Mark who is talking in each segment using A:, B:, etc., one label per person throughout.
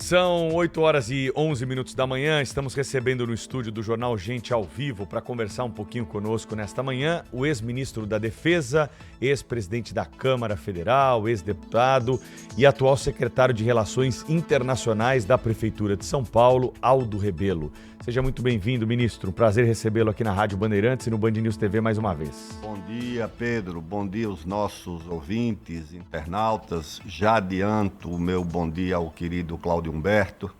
A: São 8 horas e 11 minutos da manhã, estamos recebendo no estúdio do Jornal Gente ao vivo para conversar um pouquinho conosco nesta manhã o ex-ministro da Defesa, ex-presidente da Câmara Federal, ex-deputado e atual secretário de Relações Internacionais da Prefeitura de São Paulo, Aldo Rebelo. Seja muito bem-vindo, ministro. Um prazer recebê-lo aqui na Rádio Bandeirantes e no Band News TV mais uma vez.
B: Bom dia, Pedro. Bom dia aos nossos ouvintes, internautas. Já adianto o meu bom dia ao querido Cláudio Humberto.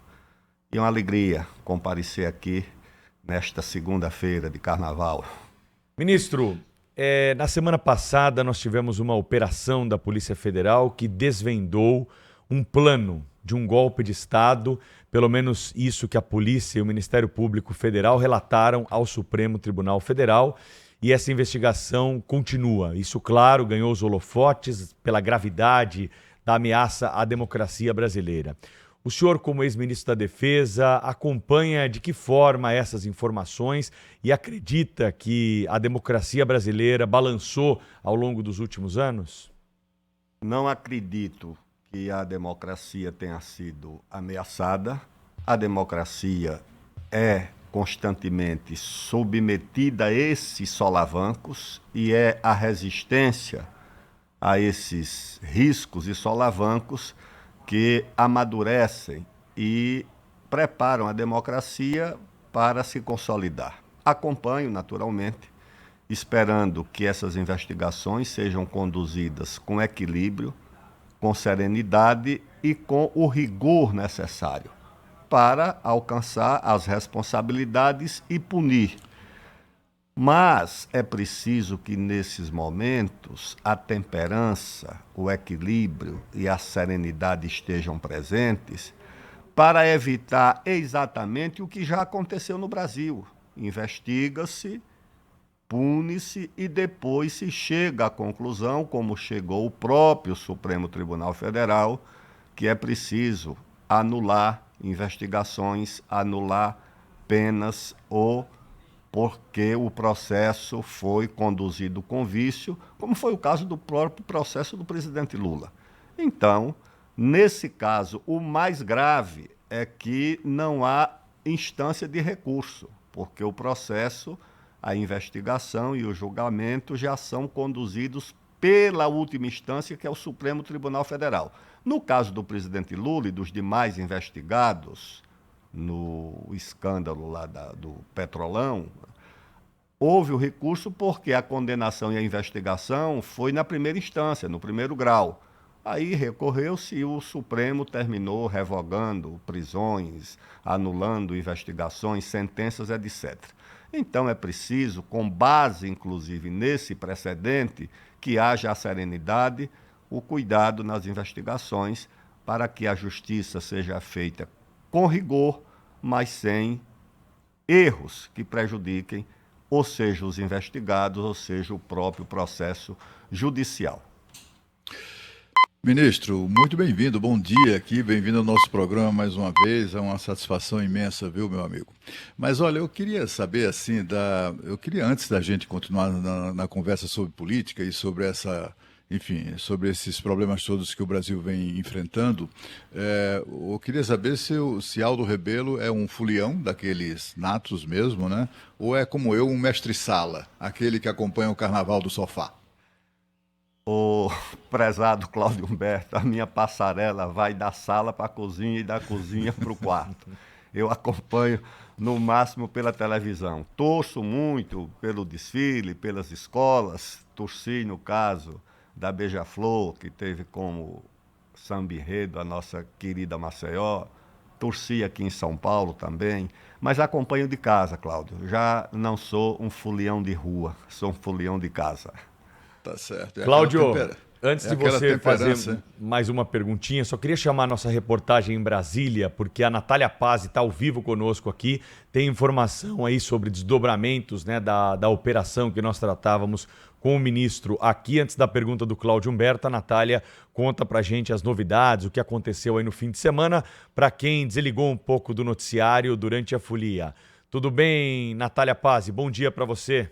B: E uma alegria comparecer aqui nesta segunda-feira de carnaval.
A: Ministro, na semana passada nós tivemos uma operação da Polícia Federal que desvendou um plano de um golpe de Estado, pelo menos isso que a polícia e o Ministério Público Federal relataram ao Supremo Tribunal Federal, e essa investigação continua. Isso, claro, ganhou os holofotes pela gravidade da ameaça à democracia brasileira. O senhor, como ex-ministro da Defesa, acompanha de que forma essas informações e acredita que a democracia brasileira balançou ao longo dos últimos anos?
B: Não acredito que a democracia tenha sido ameaçada. A democracia é constantemente submetida a esses solavancos e é a resistência a esses riscos e solavancos que amadurecem e preparam a democracia para se consolidar. Acompanho, naturalmente, esperando que essas investigações sejam conduzidas com equilíbrio, com serenidade e com o rigor necessário para alcançar as responsabilidades e punir. Mas é preciso que, nesses momentos, a temperança, o equilíbrio e a serenidade estejam presentes para evitar exatamente o que já aconteceu no Brasil. Investiga-se, pune-se e depois se chega à conclusão, como chegou o próprio Supremo Tribunal Federal, que é preciso anular investigações, anular penas ou porque o processo foi conduzido com vício, como foi o caso do próprio processo do presidente Lula. Então, nesse caso, o mais grave é que não há instância de recurso, porque o processo, a investigação e o julgamento já são conduzidos pela última instância, que é o Supremo Tribunal Federal. No caso do presidente Lula e dos demais investigados no escândalo lá do Petrolão, houve o recurso porque a condenação e a investigação foi na primeira instância, no primeiro grau. Aí recorreu-se e o Supremo terminou revogando prisões, anulando investigações, sentenças, etc. Então é preciso, com base inclusive nesse precedente, que haja a serenidade, o cuidado nas investigações para que a justiça seja feita com rigor, mas sem erros que prejudiquem, ou seja, os investigados, ou seja, o próprio processo judicial.
C: Ministro, muito bem-vindo, bom dia aqui, bem-vindo ao nosso programa mais uma vez, é uma satisfação imensa, viu, meu amigo? Mas olha, eu queria saber assim, antes da gente continuar na conversa sobre política e sobre sobre esses problemas todos que o Brasil vem enfrentando, eu queria saber se Aldo Rebelo é um fulião daqueles natos mesmo, né? Ou é como eu, um mestre-sala, aquele que acompanha o carnaval do sofá?
B: O prezado Cláudio Humberto, a minha passarela vai da sala para a cozinha e da cozinha para o quarto. Eu acompanho no máximo pela televisão. Torço muito pelo desfile, pelas escolas, torci no caso da Beija-Flor, que teve como samba-enredo a nossa querida Maceió, torci aqui em São Paulo também, mas acompanho de casa, Cláudio. Já não sou um fulião de rua, sou um fulião de casa.
C: Tá certo.
A: Cláudio, antes de você fazer
C: temperança.
A: mais uma perguntinha, só queria chamar a nossa reportagem em Brasília, porque a Natália Pazzi está ao vivo conosco aqui, tem informação aí sobre desdobramentos, né, da operação que nós tratávamos com o ministro aqui. Antes da pergunta do Cláudio Humberto, a Natália conta pra gente as novidades, o que aconteceu aí no fim de semana, para quem desligou um pouco do noticiário durante a folia. Tudo bem, Natália Pazzi? Bom dia para você.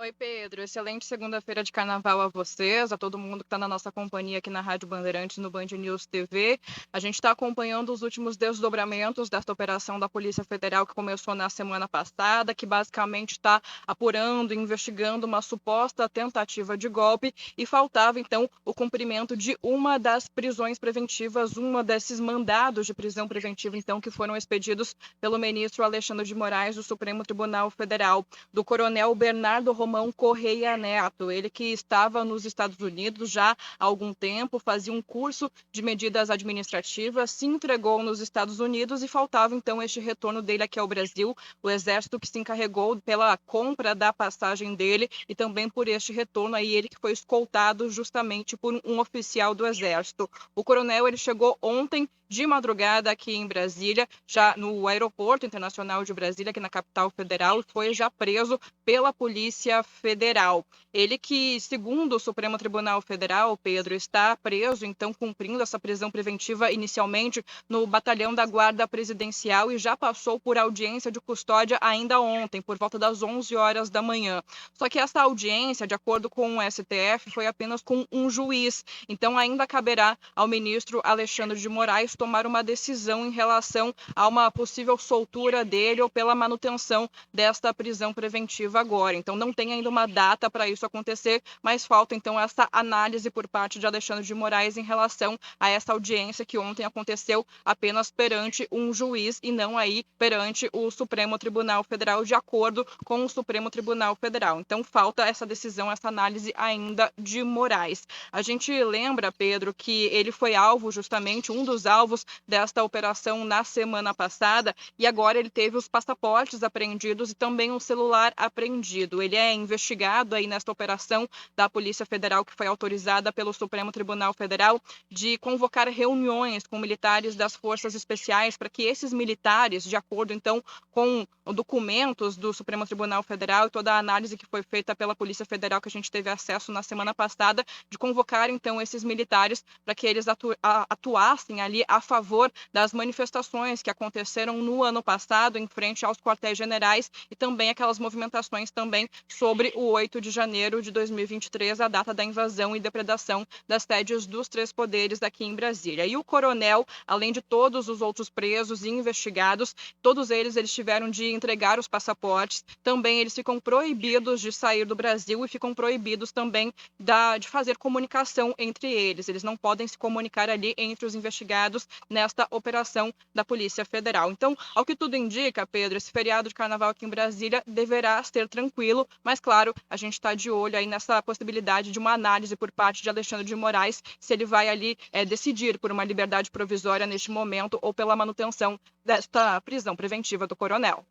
D: Oi, Pedro. Excelente segunda-feira de carnaval a vocês, a todo mundo que está na nossa companhia aqui na Rádio Bandeirantes, no Band News TV. A gente está acompanhando os últimos desdobramentos desta operação da Polícia Federal que começou na semana passada, que basicamente está apurando e investigando uma suposta tentativa de golpe e faltava, então, o cumprimento de uma das prisões preventivas, uma desses mandados de prisão preventiva, então, que foram expedidos pelo ministro Alexandre de Moraes do Supremo Tribunal Federal, do coronel Bernardo Romão Correia Neto, ele que estava nos Estados Unidos já há algum tempo, fazia um curso de medidas administrativas, se entregou nos Estados Unidos e faltava então este retorno dele aqui ao Brasil, o Exército que se encarregou pela compra da passagem dele e também por este retorno aí, ele que foi escoltado justamente por um oficial do Exército. O coronel, ele chegou ontem de madrugada aqui em Brasília, já no Aeroporto Internacional de Brasília, aqui na capital federal, e foi já preso pela Polícia Federal. Ele que, segundo o Supremo Tribunal Federal, Pedro, está preso, então cumprindo essa prisão preventiva inicialmente no Batalhão da Guarda Presidencial e já passou por audiência de custódia ainda ontem, por volta das 11 horas da manhã. Só que essa audiência, de acordo com o STF, foi apenas com um juiz. Então ainda caberá ao ministro Alexandre de Moraes tomar uma decisão em relação a uma possível soltura dele ou pela manutenção desta prisão preventiva agora. Então não tem ainda uma data para isso acontecer, mas falta então essa análise por parte de Alexandre de Moraes em relação a essa audiência que ontem aconteceu apenas perante um juiz e não aí perante o Supremo Tribunal Federal, de acordo com o Supremo Tribunal Federal. Então falta essa decisão, essa análise ainda de Moraes. A gente lembra, Pedro, que ele foi alvo, justamente um dos alvos desta operação na semana passada, e agora ele teve os passaportes apreendidos e também um celular apreendido. Ele é investigado aí nesta operação da Polícia Federal, que foi autorizada pelo Supremo Tribunal Federal, de convocar reuniões com militares das Forças Especiais para que esses militares, de acordo então com documentos do Supremo Tribunal Federal e toda a análise que foi feita pela Polícia Federal que a gente teve acesso na semana passada, de convocar então esses militares para que eles atuassem ali a favor das manifestações que aconteceram no ano passado em frente aos quartéis generais e também aquelas movimentações também sobre o 8 de janeiro de 2023, a data da invasão e depredação das sedes dos três poderes aqui em Brasília. E o coronel, além de todos os outros presos e investigados, todos eles tiveram de entregar os passaportes, também eles ficam proibidos de sair do Brasil e ficam proibidos também de fazer comunicação entre eles. Eles não podem se comunicar ali entre os investigados nesta operação da Polícia Federal. Então, ao que tudo indica, Pedro, esse feriado de carnaval aqui em Brasília deverá ser tranquilo, mas claro, a gente está de olho aí nessa possibilidade de uma análise por parte de Alexandre de Moraes, se ele vai ali decidir por uma liberdade provisória neste momento ou pela manutenção desta prisão preventiva do coronel.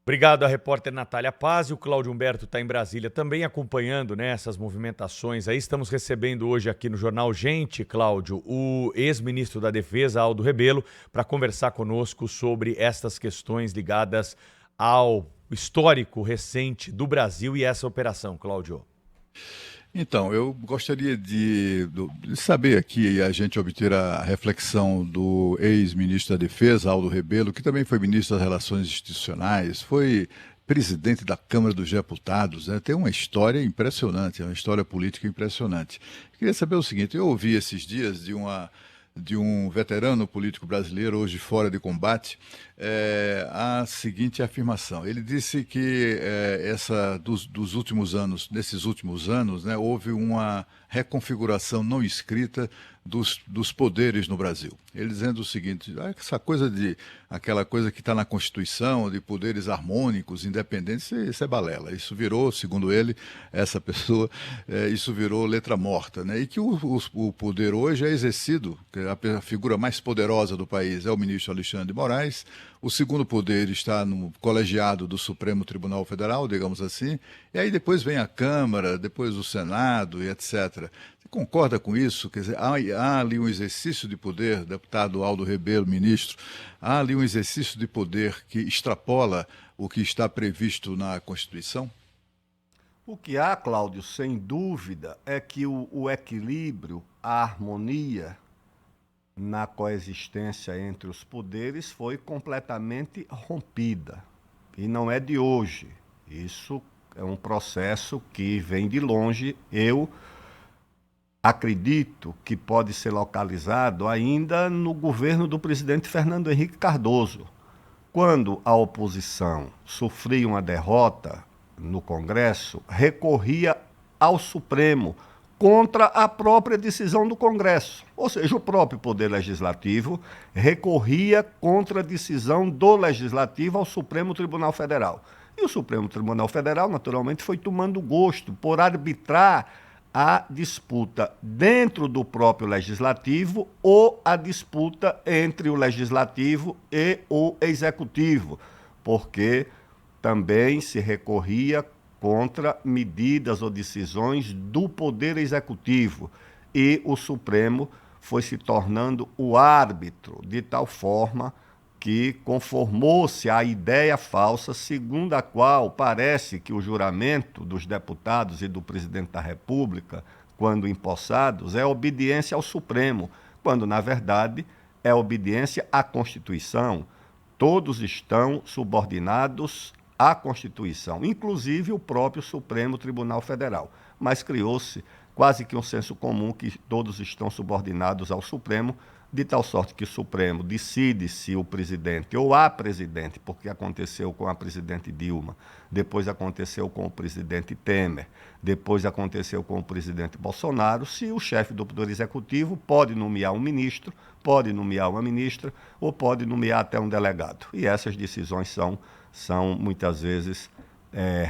A: Obrigado à repórter Natália Paz, e o Cláudio Humberto está em Brasília também acompanhando, né, essas movimentações aí. Estamos recebendo hoje aqui no Jornal Gente, Cláudio, o ex-ministro da Defesa, Aldo Rebelo, para conversar conosco sobre estas questões ligadas ao histórico recente do Brasil e essa operação, Cláudio.
C: Então, eu gostaria de saber aqui, a gente obter a reflexão do ex-ministro da Defesa, Aldo Rebelo, que também foi ministro das Relações Institucionais, foi presidente da Câmara dos Deputados, né? Tem uma história impressionante, uma história política impressionante. Queria saber o seguinte, eu ouvi esses dias de um veterano político brasileiro, hoje fora de combate, a seguinte afirmação. Ele disse que dos últimos anos, nesses últimos anos, né, houve uma reconfiguração não escrita dos poderes no Brasil. Ele dizendo o seguinte, aquela coisa que está na Constituição, de poderes harmônicos, independentes, isso é balela. Isso virou, segundo ele, essa pessoa, isso virou letra morta, né? E que o poder hoje é exercido, a figura mais poderosa do país é o ministro Alexandre de Moraes, o segundo poder está no colegiado do Supremo Tribunal Federal, digamos assim, e aí depois vem a Câmara, depois o Senado e etc. Você concorda com isso? Quer dizer, há ali um exercício de poder, deputado Aldo Rebelo, ministro, há ali um exercício de poder que extrapola o que está previsto na Constituição?
B: O que há, Cláudio, sem dúvida, é que o equilíbrio, a harmonia na coexistência entre os poderes foi completamente rompida. E não é de hoje. Isso É um processo que vem de longe. Eu acredito que pode ser localizado ainda no governo do presidente Fernando Henrique Cardoso. Quando a oposição sofria uma derrota no Congresso, recorria ao Supremo contra a própria decisão do Congresso. Ou seja, o próprio Poder Legislativo recorria contra a decisão do Legislativo ao Supremo Tribunal Federal. E o Supremo Tribunal Federal, naturalmente, foi tomando gosto por arbitrar a disputa dentro do próprio Legislativo ou a disputa entre o Legislativo e o Executivo, porque também se recorria contra medidas ou decisões do Poder Executivo e o Supremo foi se tornando o árbitro, de tal forma que conformou-se à ideia falsa segundo a qual parece que o juramento dos deputados e do presidente da República, quando empossados, é obediência ao Supremo, quando, na verdade, é obediência à Constituição. Todos estão subordinados à Constituição, inclusive o próprio Supremo Tribunal Federal. Mas criou-se quase que um senso comum que todos estão subordinados ao Supremo, de tal sorte que o Supremo decide se o presidente ou a presidente, porque aconteceu com a presidente Dilma, depois aconteceu com o presidente Temer, depois aconteceu com o presidente Bolsonaro, se o chefe do Poder Executivo pode nomear um ministro, pode nomear uma ministra ou pode nomear até um delegado. E essas decisões são muitas vezes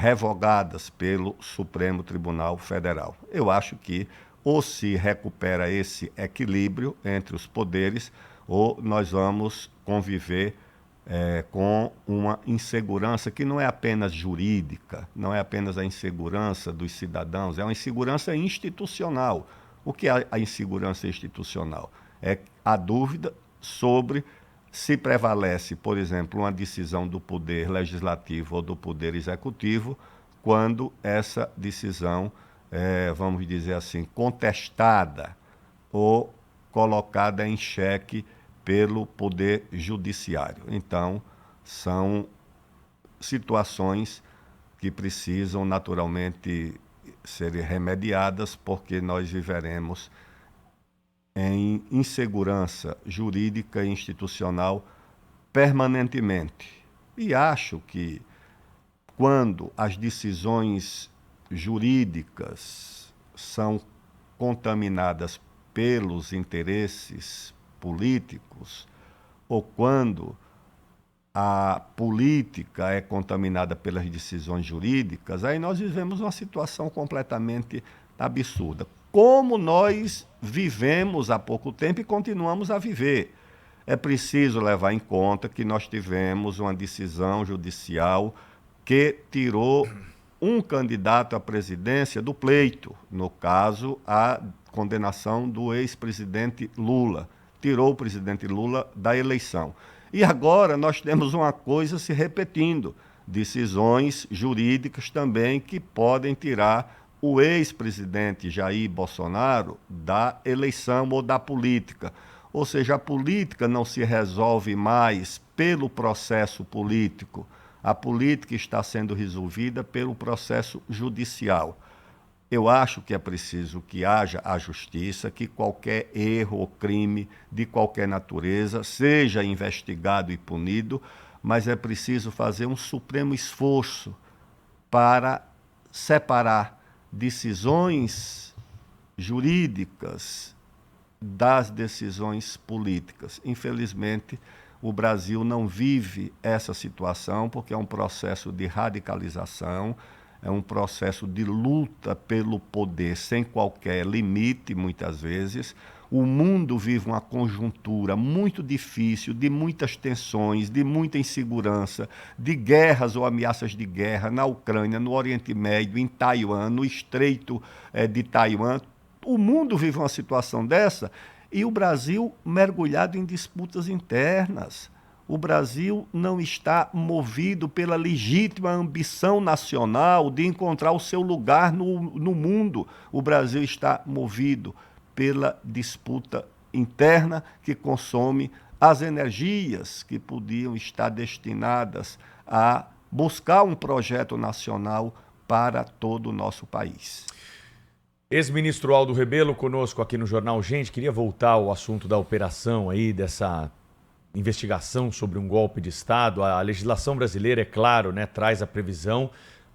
B: revogadas pelo Supremo Tribunal Federal. Eu acho que ou se recupera esse equilíbrio entre os poderes, ou nós vamos conviver com uma insegurança que não é apenas jurídica, não é apenas a insegurança dos cidadãos, é uma insegurança institucional. O que é a insegurança institucional? É a dúvida sobre se prevalece, por exemplo, uma decisão do Poder Legislativo ou do Poder Executivo, quando essa decisão vamos dizer assim, contestada ou colocada em xeque pelo Poder Judiciário. Então, são situações que precisam naturalmente serem remediadas, porque nós viveremos em insegurança jurídica e institucional permanentemente. E acho que quando as decisões jurídicas são contaminadas pelos interesses políticos, ou quando a política é contaminada pelas decisões jurídicas, aí nós vivemos uma situação completamente absurda. Como nós vivemos há pouco tempo e continuamos a viver. É preciso levar em conta que nós tivemos uma decisão judicial que tirou um candidato à presidência do pleito, no caso, a condenação do ex-presidente Lula. Tirou o presidente Lula da eleição. E agora nós temos uma coisa se repetindo, decisões jurídicas também que podem tirar o ex-presidente Jair Bolsonaro da eleição ou da política. Ou seja, a política não se resolve mais pelo processo político. A política está sendo resolvida pelo processo judicial. Eu acho que é preciso que haja a justiça, que qualquer erro ou crime de qualquer natureza seja investigado e punido, mas é preciso fazer um supremo esforço para separar decisões jurídicas das decisões políticas. Infelizmente, o Brasil não vive essa situação porque é um processo de radicalização, é um processo de luta pelo poder sem qualquer limite, muitas vezes. O mundo vive uma conjuntura muito difícil, de muitas tensões, de muita insegurança, de guerras ou ameaças de guerra na Ucrânia, no Oriente Médio, em Taiwan, no Estreito de Taiwan. O mundo vive uma situação dessa e o Brasil mergulhado em disputas internas. O Brasil não está movido pela legítima ambição nacional de encontrar o seu lugar no mundo. O Brasil está movido pela disputa interna que consome as energias que podiam estar destinadas a buscar um projeto nacional para todo o nosso país.
A: Ex-ministro Aldo Rebelo conosco aqui no Jornal Gente. Queria voltar ao assunto da operação aí, dessa investigação sobre um golpe de Estado. A legislação brasileira, é claro, né, traz a previsão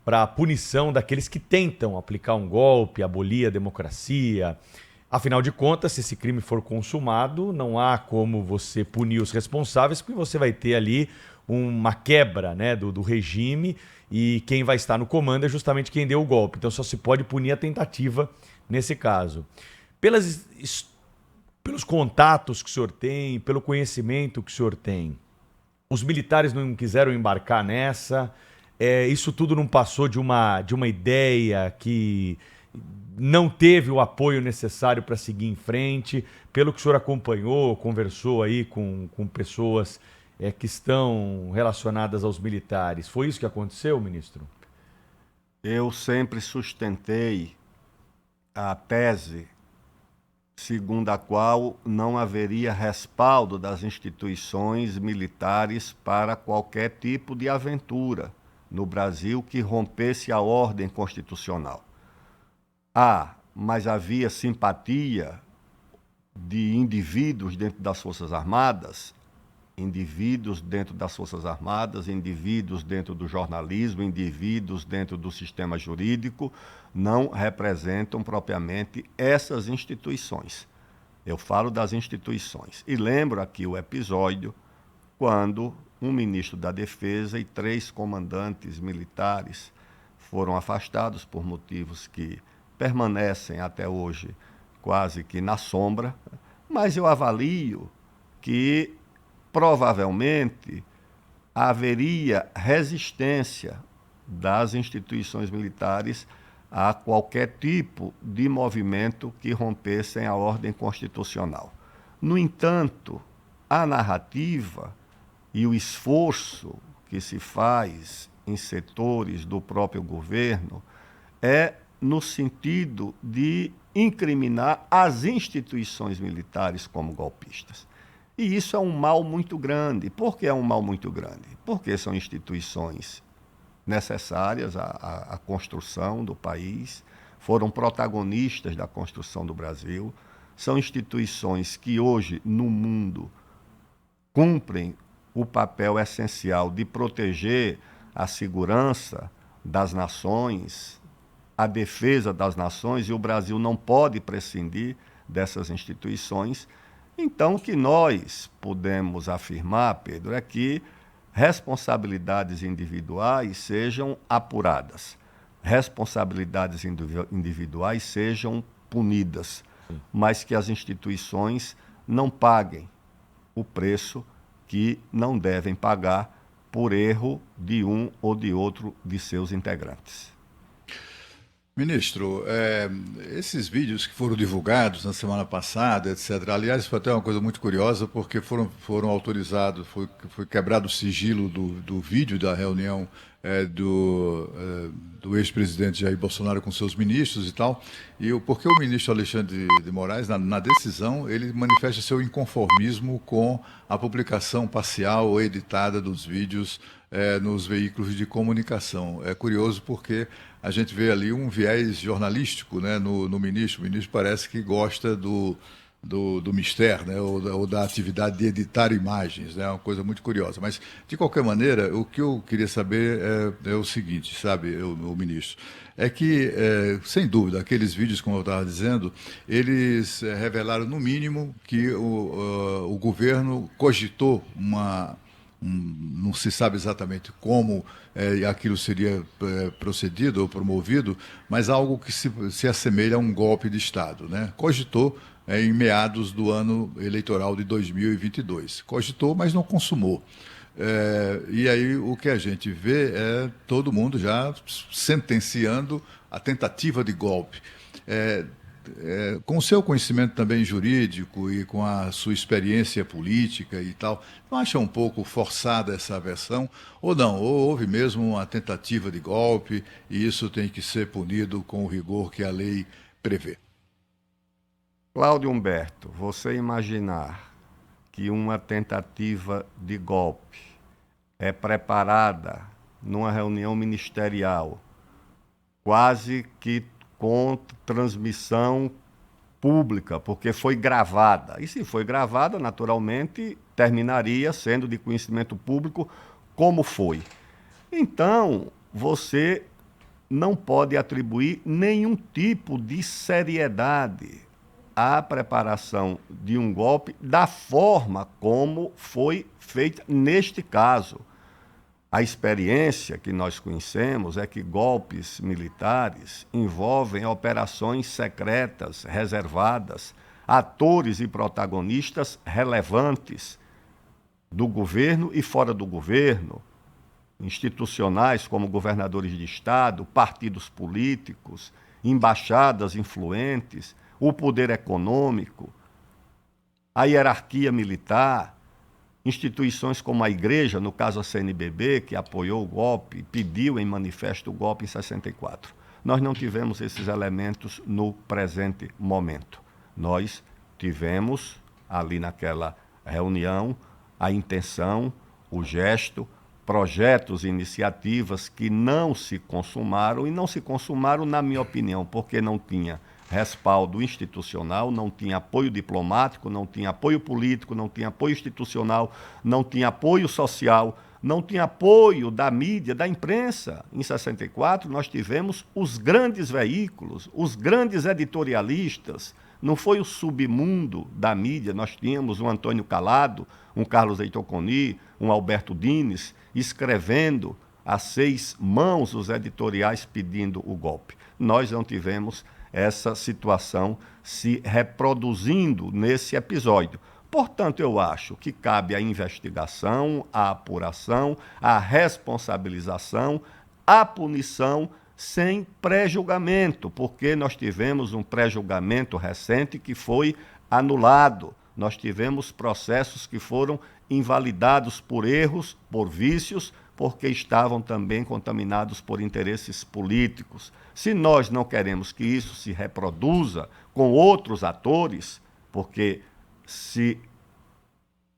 A: para a punição daqueles que tentam aplicar um golpe, abolir a democracia. Afinal de contas, se esse crime for consumado, não há como você punir os responsáveis, porque você vai ter ali uma quebra, né, do regime, e quem vai estar no comando é justamente quem deu o golpe. Então só se pode punir a tentativa nesse caso. Pelos contatos que o senhor tem, pelo conhecimento que o senhor tem, os militares não quiseram embarcar nessa? Isso tudo não passou de uma ideia que não teve o apoio necessário para seguir em frente? Pelo que o senhor acompanhou, conversou aí com pessoas que estão relacionadas aos militares, foi isso que aconteceu, ministro?
B: Eu sempre sustentei a tese segundo a qual não haveria respaldo das instituições militares para qualquer tipo de aventura no Brasil que rompesse a ordem constitucional. Mas havia simpatia de indivíduos dentro das Forças Armadas, indivíduos dentro do jornalismo, indivíduos dentro do sistema jurídico, não representam propriamente essas instituições. Eu falo das instituições. E lembro aqui o episódio quando um ministro da Defesa e 3 comandantes militares foram afastados por motivos que permanecem até hoje quase que na sombra, mas eu avalio que provavelmente haveria resistência das instituições militares a qualquer tipo de movimento que rompessem a ordem constitucional. No entanto, a narrativa e o esforço que se faz em setores do próprio governo é no sentido de incriminar as instituições militares como golpistas. E isso é um mal muito grande. Por que é um mal muito grande? Porque são instituições necessárias à construção do país, foram protagonistas da construção do Brasil, são instituições que hoje, no mundo, cumprem o papel essencial de proteger a segurança das nações, a defesa das nações, e o Brasil não pode prescindir dessas instituições. Então, o que nós podemos afirmar, Pedro, é que responsabilidades individuais sejam apuradas, responsabilidades individuais sejam punidas, mas que as instituições não paguem o preço que não devem pagar por erro de um ou de outro de seus integrantes.
C: Ministro, esses vídeos que foram divulgados na semana passada, etc., aliás, foi até uma coisa muito curiosa, porque foram autorizados, foi quebrado o sigilo do vídeo da reunião do ex-presidente Jair Bolsonaro com seus ministros e tal, porque o ministro Alexandre de Moraes, na decisão, ele manifesta seu inconformismo com a publicação parcial ou editada dos vídeos nos veículos de comunicação. É curioso porque a gente vê ali um viés jornalístico, né, no ministro. O ministro parece que gosta do mistério, né, ou da atividade de editar imagens, né, é uma coisa muito curiosa. Mas, de qualquer maneira, o que eu queria saber é o seguinte, sabe, o ministro, é que, sem dúvida, aqueles vídeos, como eu estava dizendo, eles revelaram, no mínimo, que o governo cogitou não se sabe exatamente como aquilo seria procedido ou promovido, mas algo que se assemelha a um golpe de Estado, né? Cogitou em meados do ano eleitoral de 2022. Cogitou, mas não consumou. E aí o que a gente vê é todo mundo já sentenciando a tentativa de golpe. Com o seu conhecimento também jurídico e com a sua experiência política e tal, não acha um pouco forçada essa versão? Ou não? Ou houve mesmo uma tentativa de golpe e isso tem que ser punido com o rigor que a lei prevê?
B: Cláudio Humberto, você imaginar que uma tentativa de golpe é preparada numa reunião ministerial quase que com transmissão pública, porque foi gravada. E se foi gravada, naturalmente, terminaria sendo de conhecimento público como foi. Então, você não pode atribuir nenhum tipo de seriedade à preparação de um golpe da forma como foi feita neste caso. A experiência que nós conhecemos é que golpes militares envolvem operações secretas, reservadas, atores e protagonistas relevantes do governo e fora do governo, institucionais como governadores de estado, partidos políticos, embaixadas influentes, o poder econômico, a hierarquia militar, instituições como a igreja, no caso a CNBB, que apoiou o golpe, pediu em manifesto o golpe em 64. Nós não tivemos esses elementos no presente momento. Nós tivemos ali naquela reunião a intenção, o gesto, projetos e iniciativas que não se consumaram, e não se consumaram, na minha opinião, porque não tinha respaldo institucional, não tinha apoio diplomático, não tinha apoio político, não tinha apoio institucional, não tinha apoio social, não tinha apoio da mídia, da imprensa. Em 64, nós tivemos os grandes veículos, os grandes editorialistas. Não foi o submundo da mídia, nós tínhamos um Antônio Calado, um Carlos Heitor Coni, um Alberto Dines, escrevendo a 6 mãos os editoriais pedindo o golpe. Nós não tivemos essa situação se reproduzindo nesse episódio. Portanto, eu acho que cabe a investigação, a apuração, a responsabilização, a punição sem pré-julgamento, porque nós tivemos um pré-julgamento recente que foi anulado. Nós tivemos processos que foram invalidados por erros, por vícios, porque estavam também contaminados por interesses políticos. Se nós não queremos que isso se reproduza com outros atores, porque se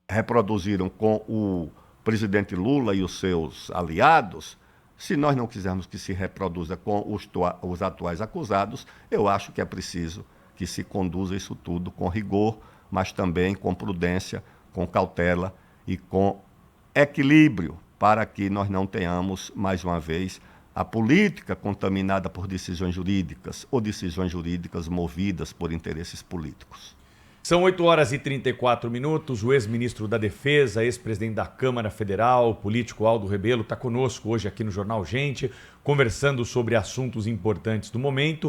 B: reproduziram com o presidente Lula e os seus aliados, se nós não quisermos que se reproduza com os atuais acusados, eu acho que é preciso que se conduza isso tudo com rigor, mas também com prudência, com cautela e com equilíbrio, para que nós não tenhamos, mais uma vez, a política contaminada por decisões jurídicas ou decisões jurídicas movidas por interesses políticos.
A: São 8h34. O ex-ministro da Defesa, ex-presidente da Câmara Federal, o político Aldo Rebelo, está conosco hoje aqui no Jornal Gente, conversando sobre assuntos importantes do momento.